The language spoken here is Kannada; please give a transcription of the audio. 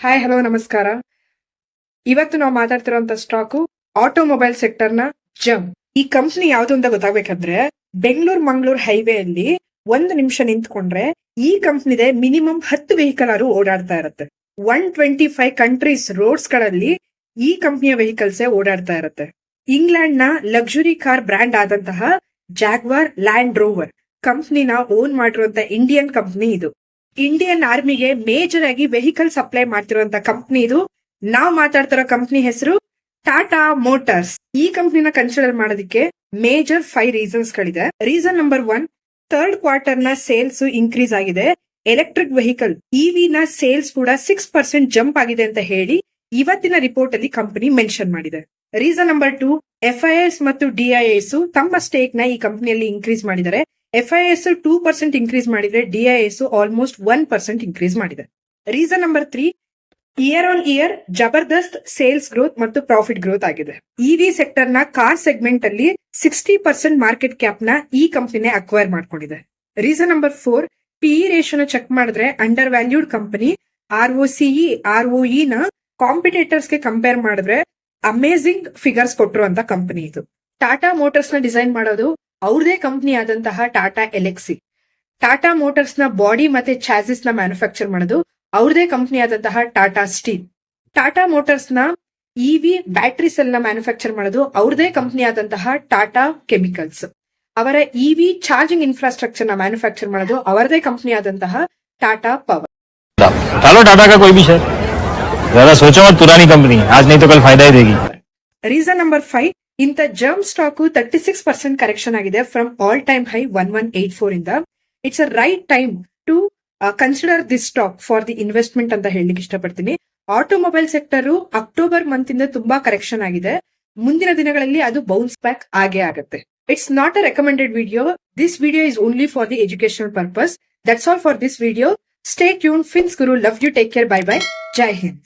ಹಾಯ್ ಹಲೋ ನಮಸ್ಕಾರ. ಇವತ್ತು ನಾವು ಮಾತಾಡ್ತಿರೋಂತ ಸ್ಟಾಕು ಆಟೋಮೊಬೈಲ್ ಸೆಕ್ಟರ್ ನ ಜಮ್. ಈ ಕಂಪ್ನಿ ಯಾವ್ದು ಅಂತ ಗೊತ್ತಾಗ್ಬೇಕಂದ್ರೆ ಬೆಂಗಳೂರು ಮಂಗಳೂರು ಹೈವೇ ಅಲ್ಲಿ 1 ನಿಮಿಷ ನಿಂತ್ಕೊಂಡ್ರೆ ಈ ಕಂಪ್ನಿದೆ ಮಿನಿಮಮ್ 10 ವೆಹಿಕಲ್ ಆದ್ರೂ ಓಡಾಡ್ತಾ ಇರುತ್ತೆ. 125 ಕಂಟ್ರೀಸ್ ರೋಡ್ಸ್ ಗಳಲ್ಲಿ ಈ ಕಂಪ್ನಿಯ ವೆಹಿಕಲ್ಸ್ ಓಡಾಡ್ತಾ ಇರುತ್ತೆ. ಇಂಗ್ಲೆಂಡ್ ನ ಲಕ್ಸುರಿ ಕಾರ್ ಬ್ರ್ಯಾಂಡ್ ಆದಂತಹ ಜಾಗ್ವಾರ್ ಲ್ಯಾಂಡ್ ರೋವರ್ ಕಂಪ್ನಿನ ಓನ್ ಮಾಡಿರುವಂತ ಇಂಡಿಯನ್ ಕಂಪ್ನಿ ಇದು. ಇಂಡಿಯನ್ ಆರ್ಮಿಗೆ ಮೇಜರ್ ಆಗಿ ವೆಹಿಕಲ್ ಸಪ್ಲೈ ಮಾಡ್ತಿರುವಂತ ಕಂಪ್ನಿ ಇದು. ನಾವ್ ಮಾತಾಡ್ತಿರೋ ಕಂಪ್ನಿ ಹೆಸರು ಟಾಟಾ ಮೋಟಾರ್ಸ್. ಈ ಕಂಪ್ನಿನ ಕನ್ಸಿಡರ್ ಮಾಡೋದಕ್ಕೆ ಮೇಜರ್ 5 ರೀಸನ್ಸ್ ಗಳಿದೆ. ರೀಸನ್ ನಂಬರ್ 1, ಥರ್ಡ್ ಕ್ವಾರ್ಟರ್ ನ ಸೇಲ್ಸ್ ಇನ್ಕ್ರೀಸ್ ಆಗಿದೆ. ಎಲೆಕ್ಟ್ರಿಕ್ ವೆಹಿಕಲ್ ಇವಿ ನ ಸೇಲ್ಸ್ ಕೂಡ 6% ಜಂಪ್ ಆಗಿದೆ ಅಂತ ಹೇಳಿ ಇವತ್ತಿನ ರಿಪೋರ್ಟ್ ಅಲ್ಲಿ ಕಂಪನಿ ಮೆನ್ಷನ್ ಮಾಡಿದೆ. ರೀಸನ್ ನಂಬರ್ 2, FIS ಮತ್ತು DIS ತಮ್ಮ ಸ್ಟೇಕ್ ನ ಈ ಕಂಪನಿಯಲ್ಲಿ ಇನ್ಕ್ರೀಸ್ ಮಾಡಿದ್ದಾರೆ. FIS 2% ಇನ್ಕ್ರೀಸ್ ಮಾಡಿದ್ರೆ DIS ಆಲ್ಮೋಸ್ಟ್ 1% ಇನ್ಕ್ರೀಸ್ ಮಾಡಿದೆ. Reason number 3, year on year ಜಬರ್ದಸ್ತ್ ಸೇಲ್ಸ್ ಗ್ರೋತ್ ಮತ್ತು ಪ್ರಾಫಿಟ್ ಗ್ರೋತ್ ಆಗಿದೆ. ಇವಿ ಸೆಕ್ಟರ್ ನ ಕಾರ್ ಸೆಗ್ಮೆಂಟ್ ಅಲ್ಲಿ 60% ಮಾರ್ಕೆಟ್ ಕ್ಯಾಪ್ ನ ಈ ಕಂಪನಿನೇ ಅಕ್ವೈರ್ ಮಾಡ್ಕೊಂಡಿದೆ. ರೀಸನ್ ನಂಬರ್ 4, PE ರೇಷಿಯೋನ ಚೆಕ್ ಮಾಡಿದ್ರೆ undervalued company. ROCE ROE ನ ಕಾಂಪಿಟೇಟರ್ಸ್ ಗೆ ಕಂಪೇರ್ ಮಾಡಿದ್ರೆ ಅಮೇಸಿಂಗ್ ಫಿಗರ್ಸ್ ಕೊಟ್ಟಿರುವಂತ ಕಂಪನಿ ಇದು. ಟಾಟಾ ಮೋಟಾರ್ಸ್ ನ ಡಿಸೈನ್ ಮಾಡೋದು ಅವ್ರದೇ ಕಂಪನಿ ಆದಂತಹ ಟಾಟಾ ಎಲೆಕ್ಸಿ. ಟಾಟಾ ಮೋಟಾರ್ಸ್ ನ ಬಾಡಿ ಮತ್ತೆ ಚಾಸಿಸ್ ನ ಮ್ಯಾನುಫ್ಯಾಕ್ಚರ್ ಮಾಡೋದು ಅವ್ರದೇ ಕಂಪನಿ ಆದಂತಹ ಟಾಟಾ ಸ್ಟೀಲ್. ಟಾಟಾ ಮೋಟಾರ್ಸ್ ನ ಇವಿ ಬ್ಯಾಟರಿ ಸೆಲ್ ನ ಮ್ಯಾನುಫ್ಯಾಕ್ಚರ್ ಮಾಡೋದು ಅವ್ರದೇ ಕಂಪನಿ ಆದಂತಹ ಟಾಟಾ ಕೆಮಿಕಲ್ಸ್. ಅವರ ಇವಿ ಚಾರ್ಜಿಂಗ್ ಇನ್ಫ್ರಾಸ್ಟ್ರಕ್ಚರ್ ನ ಮ್ಯಾನುಫ್ಯಾಕ್ಚರ್ ಮಾಡೋದು ಅವರದೇ ಕಂಪನಿ ಆದಂತಹ ಟಾಟಾ ಪವರ್. डालो टाटा का कोई भी शेयर, ज्यादा सोचो मत, पुरानी कंपनी आज नहीं तो कल फायदा ही देगी. ರೀಸನ್ ನಂಬರ್ 5, ಇಂತ ಜರ್ಮ್ ಸ್ಟಾಕ್ 36% ಕರೆಕ್ಷನ್ ಆಗಿದೆ ಫ್ರಮ್ ಆಲ್ ಟೈಮ್ ಹೈ 1184 ಇಂದ. It's a right time to consider this stock for the investment ಅಂತ ಹೇಳಲಿಕ್ಕೆ ಇಷ್ಟಪಡ್ತೀನಿ. ಆಟೋಮೊಬೈಲ್ ಸೆಕ್ಟರ್ ಅಕ್ಟೋಬರ್ ಮಂತ್ ಇಂದ ತುಂಬಾ ಕರೆಕ್ಷನ್ ಆಗಿದೆ. ಮುಂದಿನ ದಿನಗಳಲ್ಲಿ ಅದು ಬೌನ್ಸ್ ಬ್ಯಾಕ್ ಆಗೇ ಆಗುತ್ತೆ. It's not a recommended video. This video is only for the educational purpose. That's all for this video. Stay tuned. Fins Guru. Love you. Take care. Bye bye. Jai Hind.